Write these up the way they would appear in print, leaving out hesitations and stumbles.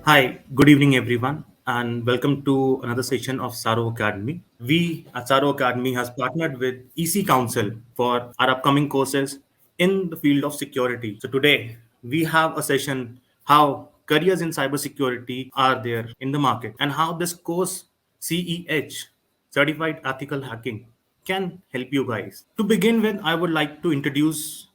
Hi, good evening, everyone, and welcome to another session of Tsaaro Academy. We at Tsaaro Academy has partnered with EC Council for our upcoming courses in the field of security. So today we have a session how careers in cybersecurity are there in the market and how this course CEH, Certified Ethical Hacking, can help you guys. To begin with, I would like to introduce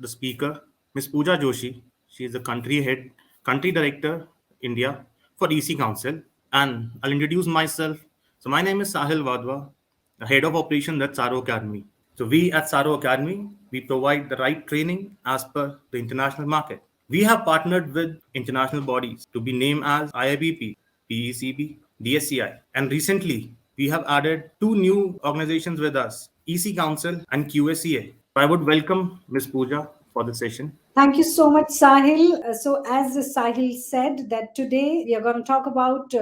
the speaker, Ms. Pooja Joshi. She is the country director, India for EC Council. And I'll introduce myself. So my name is Sahil Wadhwa, the head of operations at Tsaaro Academy. So we at Tsaaro Academy, we provide the right training as per the international market. We have partnered with international bodies to be named as IIBP, PECB, DSCI. And recently, we have added two new organizations with us, EC Council and QSCA. I would welcome Ms. Pooja for the session. Thank you so much, Sahil. So, as Sahil said, that today we are going to talk about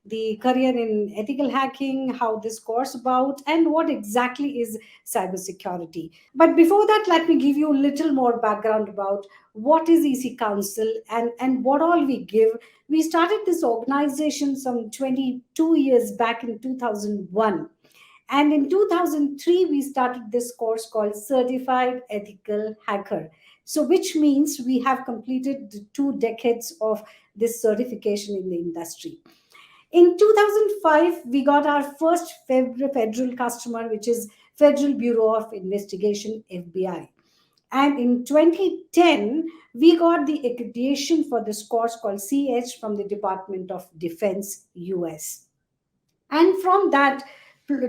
the career in ethical hacking, how this course about, and what exactly is cybersecurity. But before that, let me give you a little more background about what is EC Council and what all we give. We started this organization some 22 years back in 2001. And in 2003, we started this course called Certified Ethical Hacker. So, which means we have completed 2 decades of this certification in the industry. In 2005, we got our first federal customer, which is Federal Bureau of Investigation, FBI. And in 2010, we got the accreditation for this course called CH from the Department of Defense, US. And from that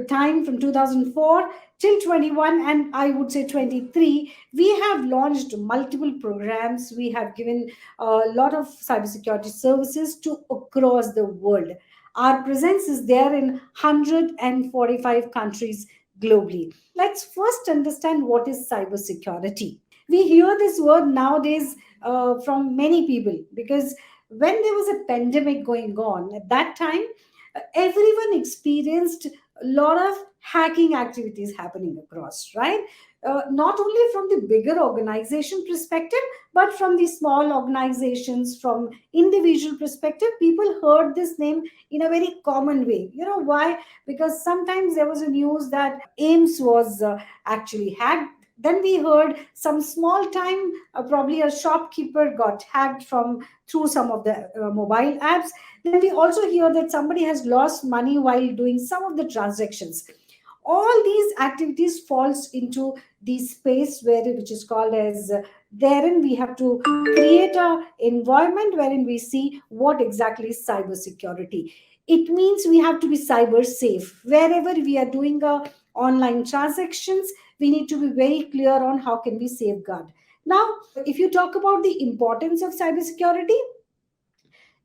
time, from 2004 till 21, and I would say 23, we have launched multiple programs. We have given a lot of cybersecurity services to across the world. Our presence is there in 145 countries globally. Let's first understand what is cybersecurity. We hear this word nowadays from many people because when there was a pandemic going on at that time, everyone experienced a lot of hacking activities happening across, right? Not only from the bigger organization perspective, but from the small organizations, from individual perspective, people heard this name in a very common way. You know why? Because sometimes there was a news that AIMS was actually hacked. Then we heard some small time, probably a shopkeeper got hacked from through some of the mobile apps. Then we also hear that somebody has lost money while doing some of the transactions. All these activities falls into the space where which is called as therein we have to create a environment wherein we see what exactly is cyber security. It means we have to be cyber safe wherever we are doing online transactions. We need to be very clear on how can we safeguard. Now, if you talk about the importance of cybersecurity,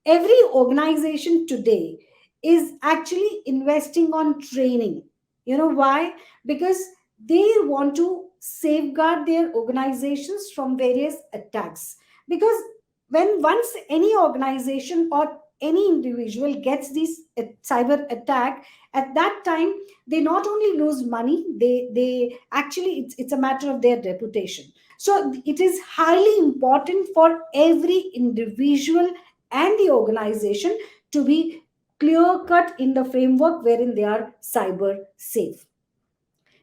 every organization today is actually investing on training. You know why? Because they want to safeguard their organizations from various attacks. Because when once any organization or any individual gets this cyber attack, at that time they not only lose money, they actually it's a matter of their reputation. So it is highly important for every individual and the organization to be clear cut in the framework wherein they are cyber safe.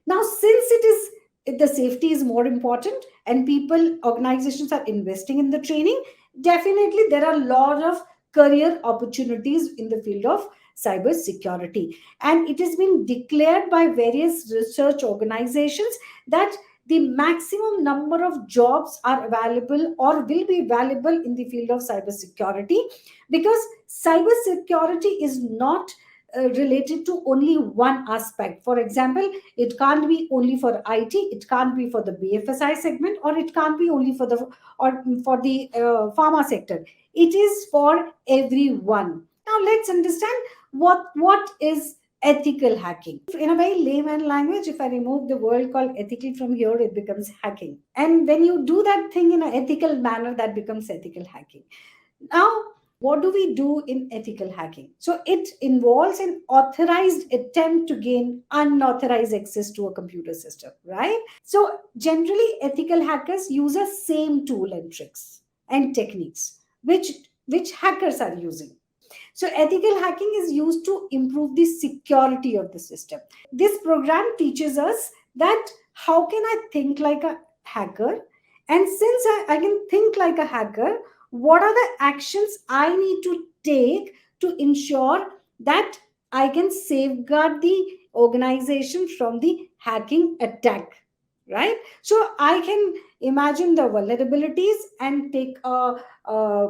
Now, since it is the safety is more important and people organizations are investing in the training, definitely there are a lot of career opportunities in the field of cyber security, and it has been declared by various research organizations that the maximum number of jobs are available or will be available in the field of cybersecurity, because cybersecurity is not related to only one aspect. For example, it can't be only for IT, it can't be for the BFSI segment, or it can't be only for the pharma sector. It is for everyone. Now let's understand what is ethical hacking. In a very layman language, if I remove the word called ethical from here, it becomes hacking. And when you do that thing in an ethical manner, that becomes ethical hacking. Now, what do we do in ethical hacking? So it involves an authorized attempt to gain unauthorized access to a computer system, right? So generally, ethical hackers use the same tool and tricks and techniques which which hackers are using. So ethical hacking is used to improve the security of the system. This program teaches us that how can I think like a hacker, and since I can think like a hacker, what are the actions I need to take to ensure that I can safeguard the organization from the hacking attack, right? So I can imagine the vulnerabilities and take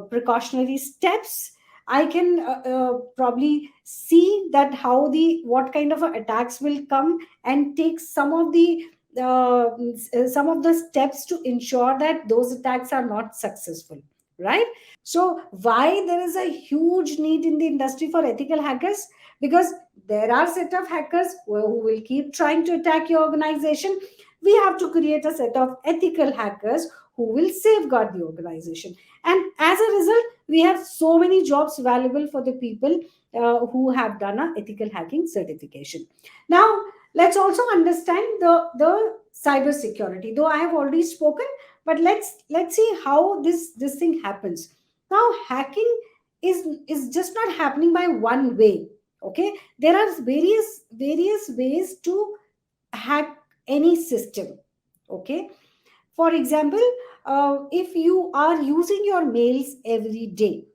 precautionary steps. I can probably see that how the what kind of attacks will come, and take some of the steps to ensure that those attacks are not successful, right? So why there is a huge need in the industry for ethical hackers? Because there are set of hackers who will keep trying to attack your organization. We have to create a set of ethical hackers who will safeguard the organization, and as a result we have so many jobs valuable for the people who have done a ethical hacking certification. Now let's also understand the cyber security, though I have already spoken, but let's see how this thing happens. Now hacking is just not happening by one way. Okay, there are various ways to hack any system. Okay, for example, if you are using your mails every day,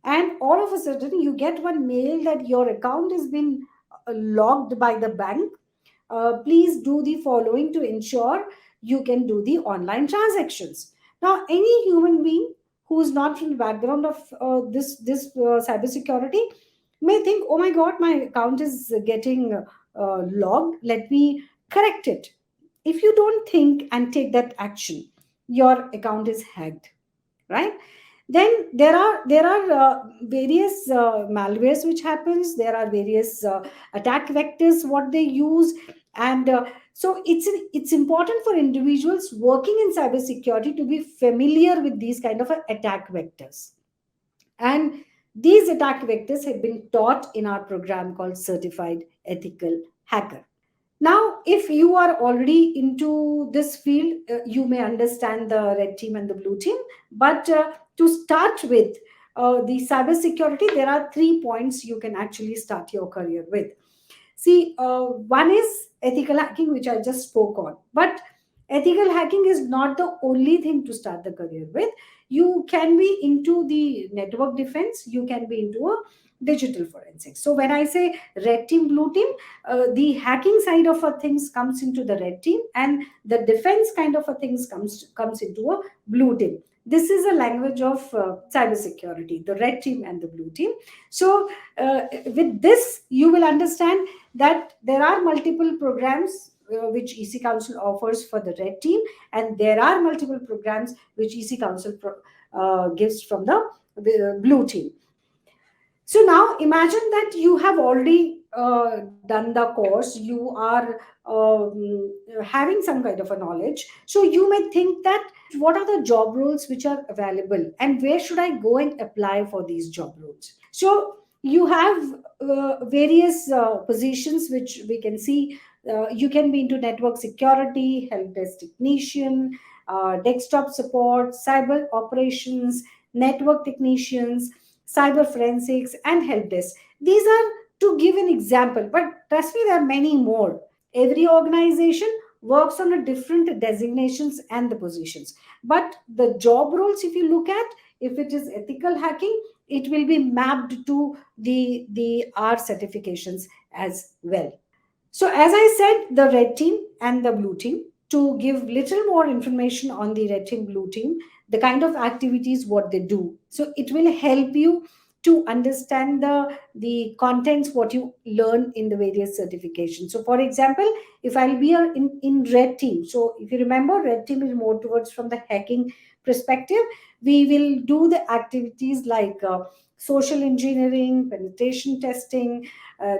and all of a sudden you get one mail that your account has been logged by the bank, please do the following to ensure you can do the online transactions. Now, any human being who is not from the background of this cybersecurity may think, "Oh my God, my account is getting logged. Let me correct it." If you don't think and take that action, your account is hacked, right? Then there are various malwares which happens. There are various attack vectors what they use, and so it's important for individuals working in cybersecurity to be familiar with these kind of attack vectors. And these attack vectors have been taught in our program called Certified Ethical Hacker. Now, if you are already into this field, you may understand the red team and the blue team. But to start with the cybersecurity, there are 3 points you can actually start your career with. See, one is ethical hacking, which I just spoke on. But ethical hacking is not the only thing to start the career with. You can be into the network defense, you can be into a digital forensics. So when I say red team, blue team, the hacking side of a things comes into the red team, and the defense kind of a things comes into a blue team. This is a language of cybersecurity, the red team and the blue team. So with this, you will understand that there are multiple programs which EC Council offers for the red team, and there are multiple programs which EC Council gives from the blue team. So now imagine that you have already done the course, you are having some kind of a knowledge. So you may think that what are the job roles which are available, and where should I go and apply for these job roles? So you have various positions which we can see. You can be into network security, help desk technician, desktop support, cyber operations, network technicians, cyber forensics, and help desk. These are to give an example, but trust me, there are many more. Every organization works on a different designations and the positions. But the job roles, if you look at, if it is ethical hacking, it will be mapped to the R certifications as well. So, as I said, the red team and the blue team, to give little more information on the red team, blue team, the kind of activities what they do. So, it will help you to understand the contents what you learn in the various certifications. So, for example, if I'll be in red team, so if you remember, red team is more towards from the hacking perspective. We will do the activities like social engineering, penetration testing,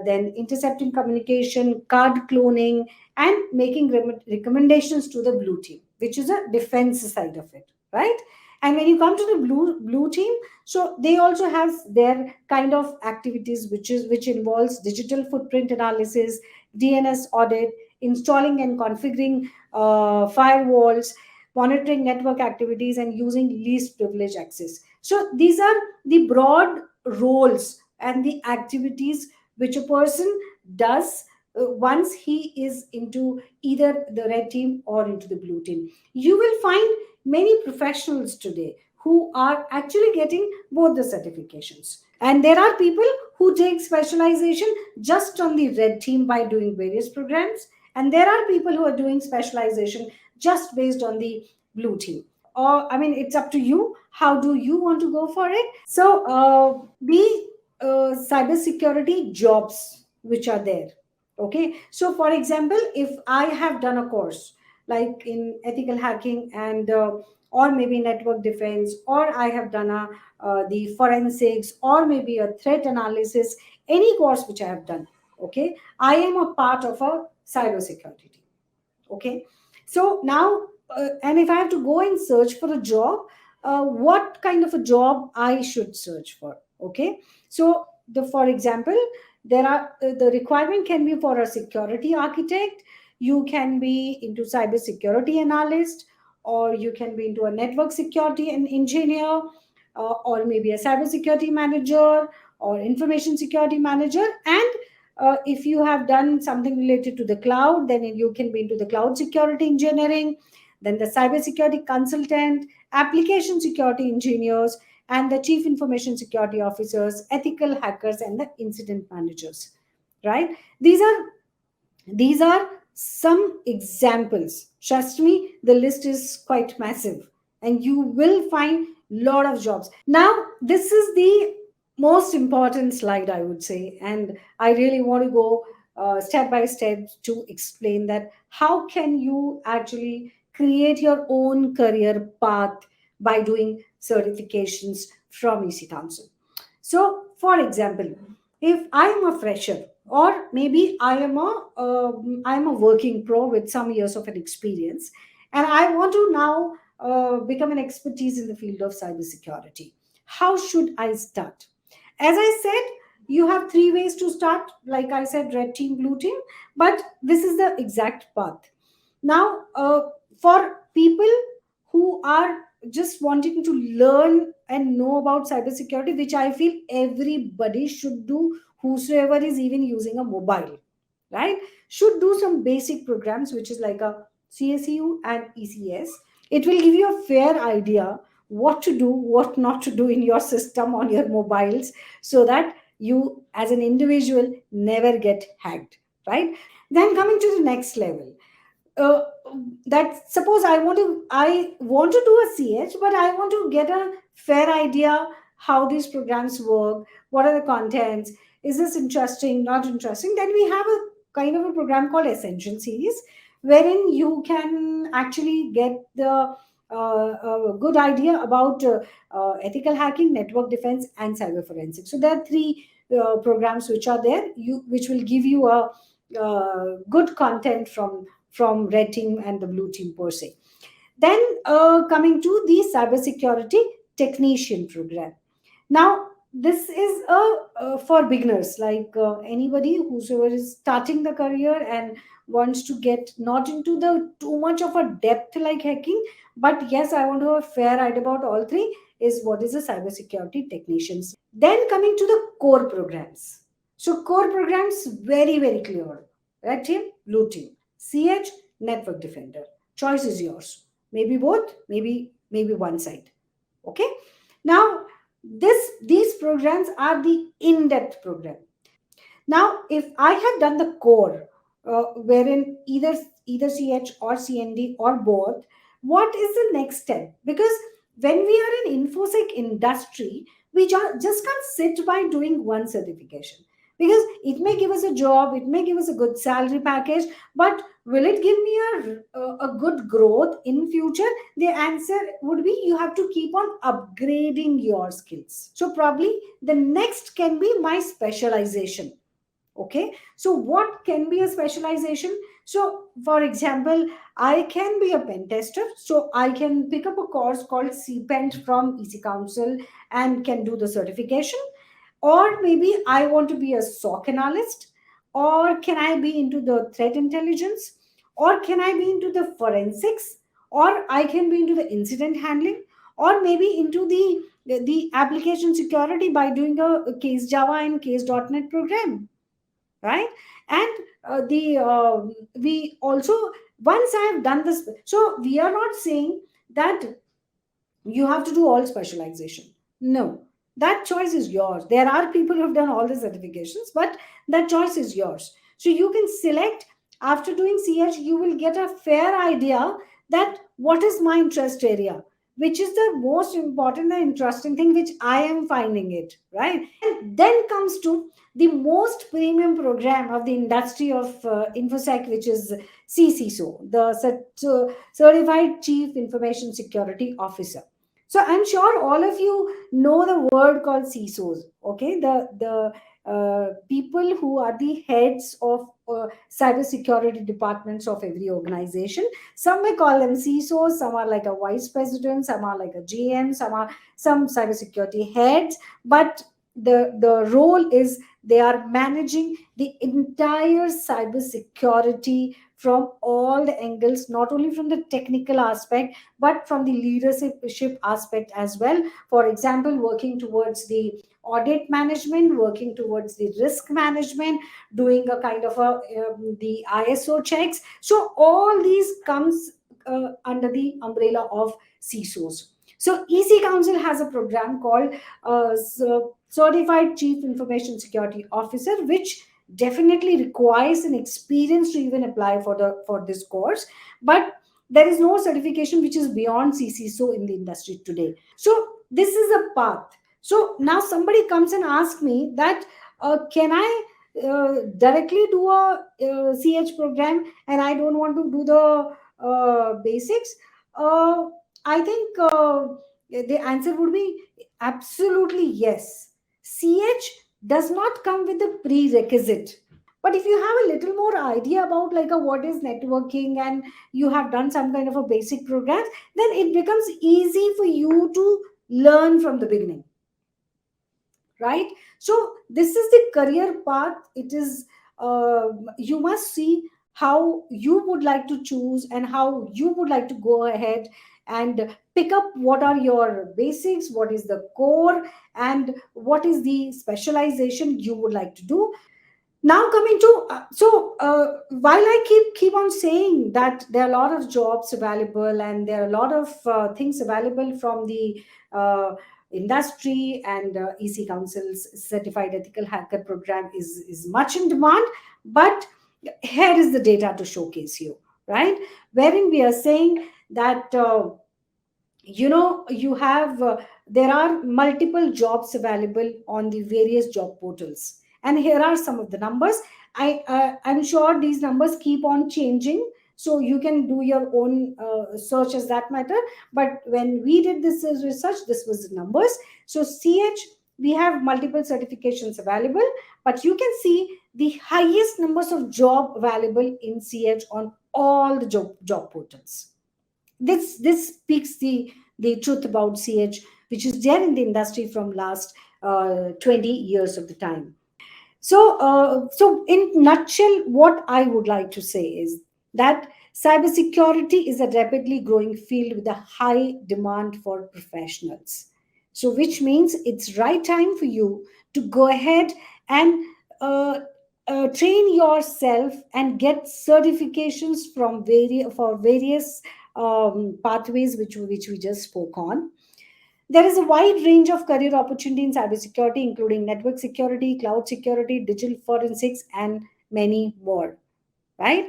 then intercepting communication, card cloning, and making recommendations to the blue team, which is a defense side of it, right? And when you come to the blue team, so they also have their kind of activities, which involves digital footprint analysis, DNS audit, installing and configuring firewalls, monitoring network activities, and using least privilege access. So these are the broad roles and the activities which a person does once he is into either the red team or into the blue team. You will find many professionals today who are actually getting both the certifications. And there are people who take specialization just on the red team by doing various programs. And there are people who are doing specialization just based on the blue team. Or, I mean, it's up to you. How do you want to go for it? So, the cybersecurity jobs which are there. Okay. So, for example, if I have done a course like in ethical hacking and or maybe network defense, or I have done a the forensics, or maybe a threat analysis, any course which I have done, okay, I am a part of a cybersecurity team. Okay. So now, and if I have to go and search for a job, what kind of a job I should search for? Okay. So the for example, there are the requirement can be for a security architect, you can be into cyber security analyst, or you can be into a network security and engineer, or maybe a cyber security manager or information security manager. And if you have done something related to the cloud, then you can be into the cloud security engineering, then the cyber security consultant, application security engineers, and the chief information security officers, ethical hackers, and the incident managers. Right? These are some examples. Trust me, the list is quite massive, and you will find lot of jobs. Now, this is the most important slide, I would say, and I really want to go step by step to explain that how can you actually create your own career path by doing certifications from EC Council. So, for example, if I am a fresher, or maybe I am a working pro with some years of an experience, and I want to now become an expertise in the field of cybersecurity. How should I start? As I said, you have three ways to start. Like I said, red team, blue team, but this is the exact path. Now, for people who are just wanting to learn and know about cybersecurity, which I feel everybody should do, whosoever is even using a mobile, right, should do some basic programs, which is like a CSU and ECS. It will give you a fair idea what to do, what not to do in your system on your mobiles, so that you, as an individual, never get hacked, right? Then coming to the next level, uh, that suppose I want to do a CH, but I want to get a fair idea how these programs work, what are the contents, is this interesting, not interesting. Then we have a kind of a program called Essential Series, wherein you can actually get the good idea about ethical hacking, network defense, and cyber forensics. So there are three programs which are there, which will give you a good content from red team and the blue team per se. Then coming to the cybersecurity technician program. Now, this is for beginners, like anybody whosoever is starting the career and wants to get not into the too much of a depth like hacking, but yes, I want to have a fair idea about all three. Is what is a cybersecurity technicians. Then coming to the core programs. So core programs very very clear. Red team, blue team, CH, network defender. Choice is yours. Maybe both, maybe one side. Okay. Now, these programs are the in-depth program. Now, if I had done the core, wherein either CH or CND or both, what is the next step? Because when we are in infosec industry, we just can't sit by doing one certification, because it may give us a job, it may give us a good salary package, but will it give me a good growth in future? The answer would be you have to keep on upgrading your skills. So probably the next can be my specialization. Okay, so what can be a specialization? So for example, I can be a pen tester, so I can pick up a course called cpent from EC Council and can do the certification. Or maybe I want to be a SOC analyst, or can I be into the threat intelligence, or can I be into the forensics, or I can be into the incident handling, or maybe into the application security by doing a case Java and case.NET program, right? And the we also, once I have done this, so we are not saying that you have to do all specialization. No, that choice is yours. There are people who have done all the certifications, but that choice is yours. So you can select. After doing CH, you will get a fair idea that what is my interest area, which is the most important and interesting thing which I am finding it, right? And then comes to the most premium program of the industry of infosec, which is CCSO, the Certified Chief Information Security Officer. So I'm sure all of you know the word called CISOs. Okay, the people who are the heads of cybersecurity departments of every organization. Some may call them CISOs. Some are like a vice president. Some are like a GM. Some cybersecurity heads. But the role is they are managing the entire cybersecurity from all the angles, not only from the technical aspect but from the leadership aspect as well. For example, working towards the audit management, working towards the risk management, doing a kind of the ISO checks. So all these comes under the umbrella of CISOs. So EC Council has a program called Certified Chief Information Security Officer, which definitely requires an experience to even apply for this course. But there is no certification which is beyond CCSO in the industry today. So this is a path. So now somebody comes and asks me that can I directly do a CH program and I don't want to do the basics? Uh, I think the answer would be absolutely yes. CH does not come with a prerequisite. But if you have a little more idea about like a what is networking, and you have done some kind of a basic program, then it becomes easy for you to learn from the beginning, right? So this is the career path. It is you must see how you would like to choose and how you would like to go ahead and pick up what are your basics, what is the core, and what is the specialization you would like to do. Now coming to while I keep on saying that there are a lot of jobs available and there are a lot of things available from the industry, and EC Council's certified ethical hacker program is much in demand. But here is the data to showcase you, right? Wherein we are saying that you have there are multiple jobs available on the various job portals, and here are some of the numbers. I'm sure these numbers keep on changing, so you can do your own search as that matter. But when we did this research, this was the numbers. So CH, we have multiple certifications available, but you can see the highest numbers of job available in CH on all the job portals. This speaks the truth about CH, which is there in the industry from last 20 years of the time. So in nutshell, what I would like to say is that cybersecurity is a rapidly growing field with a high demand for professionals. So, which means it's right time for you to go ahead and uh, train yourself and get certifications from various pathways which we just spoke on. There is a wide range of career opportunity in cybersecurity, including network security, cloud security, digital forensics, and many more, right?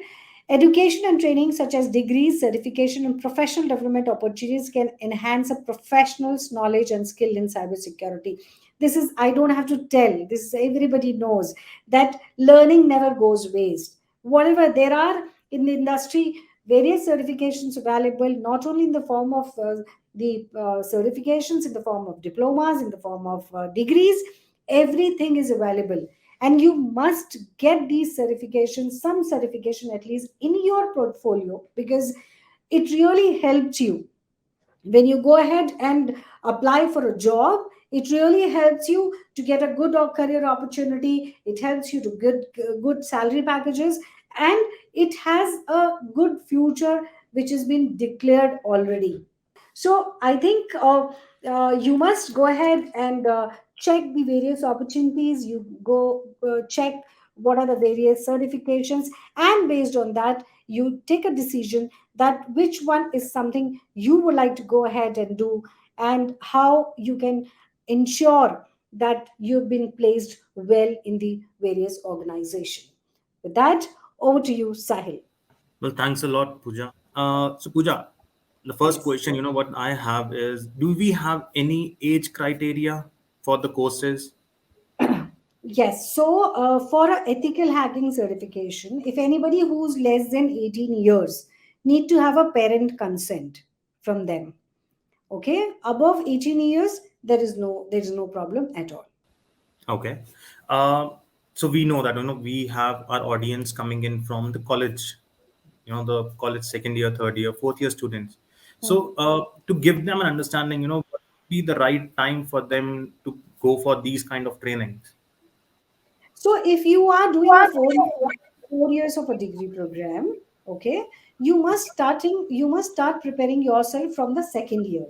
Education and training, such as degrees, certification, and professional development opportunities, can enhance a professional's knowledge and skill in cybersecurity. This is, I don't have to tell, this is everybody knows that learning never goes waste. Whatever there are in the industry, various certifications available, not only in the form of the certifications, in the form of diplomas, in the form of degrees, everything is available. And you must get these certifications, some certification at least in your portfolio, because it really helps you when you go ahead and apply for a job. It really helps you to get a good career opportunity. It helps you to get good salary packages, and it has a good future which has been declared already. So I think you must go ahead and check the various opportunities. You go check what are the various certifications, and based on that, you take a decision that which one is something you would like to go ahead and do, and how you can ensure that you've been placed well in the various organization. With that, over to you, Sahil. Well, thanks a lot, Pooja. So, Pooja, the first Yes. question, what I have is, do we have any age criteria for the courses? Yes. So, for a ethical hacking certification, if anybody who's less than 18 years need to have a parent consent from them. Okay. Above 18 years, there is no problem at all. Okay. Uh, so we know that we have our audience coming in from the college, the college second year, third year, fourth year students. Hmm. So to give them an understanding, what would be the right time for them to go for these kind of trainings? So, if you are doing a 4 years of a degree program, okay, you must start preparing yourself from the second year.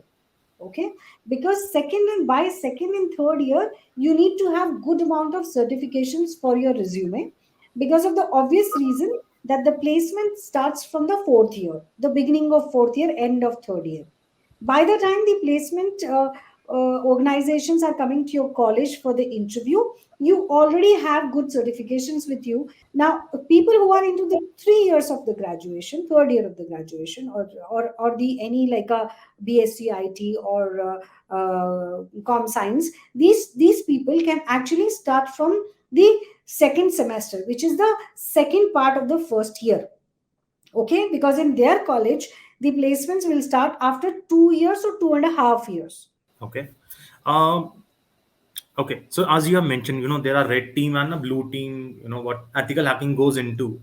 Okay, because second and third year you need to have good amount of certifications for your resume, because of the obvious reason that the placement starts from the fourth year, the beginning of fourth year, end of third year. By the time the placement organizations are coming to your college for the interview, you already have good certifications with you. Now people who are into the 3 years of the graduation, third year of the graduation, or the any like a bscit or com science, these people can actually start from the second semester, which is the second part of the first year. Okay, because in their college the placements will start after 2 years or 2.5 years. Okay. Um, okay. So as you have mentioned, there are red team and a blue team, what ethical hacking goes into.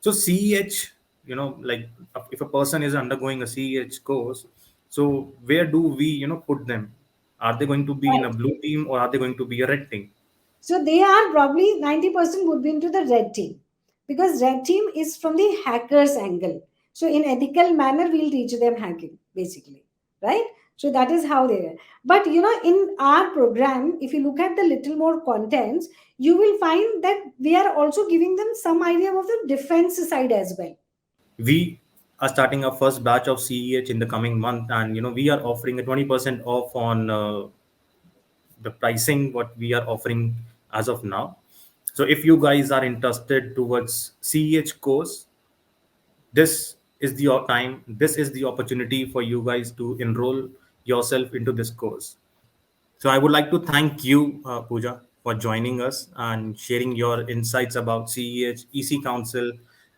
So CEH, like if a person is undergoing a CEH course, so where do we, put them? Are they going to be in a Right. blue team or are they going to be a red team? So they are probably 90% would be into the red team, because red team is from the hackers angle. So in ethical manner, we'll teach them hacking basically, right? So that is how they are. But in our program, if you look at the little more contents, you will find that we are also giving them some idea of the defense side as well. We are starting our first batch of CEH in the coming month, and we are offering a 20% off on the pricing what we are offering as of now. So if you guys are interested towards CEH course, this is the time, this is the opportunity for you guys to enroll yourself into this course. So I would like to thank you, Pooja, for joining us and sharing your insights about CEH, EC Council,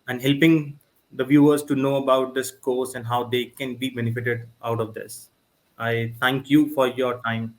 and helping the viewers to know about this course and how they can be benefited out of this. I thank you for your time.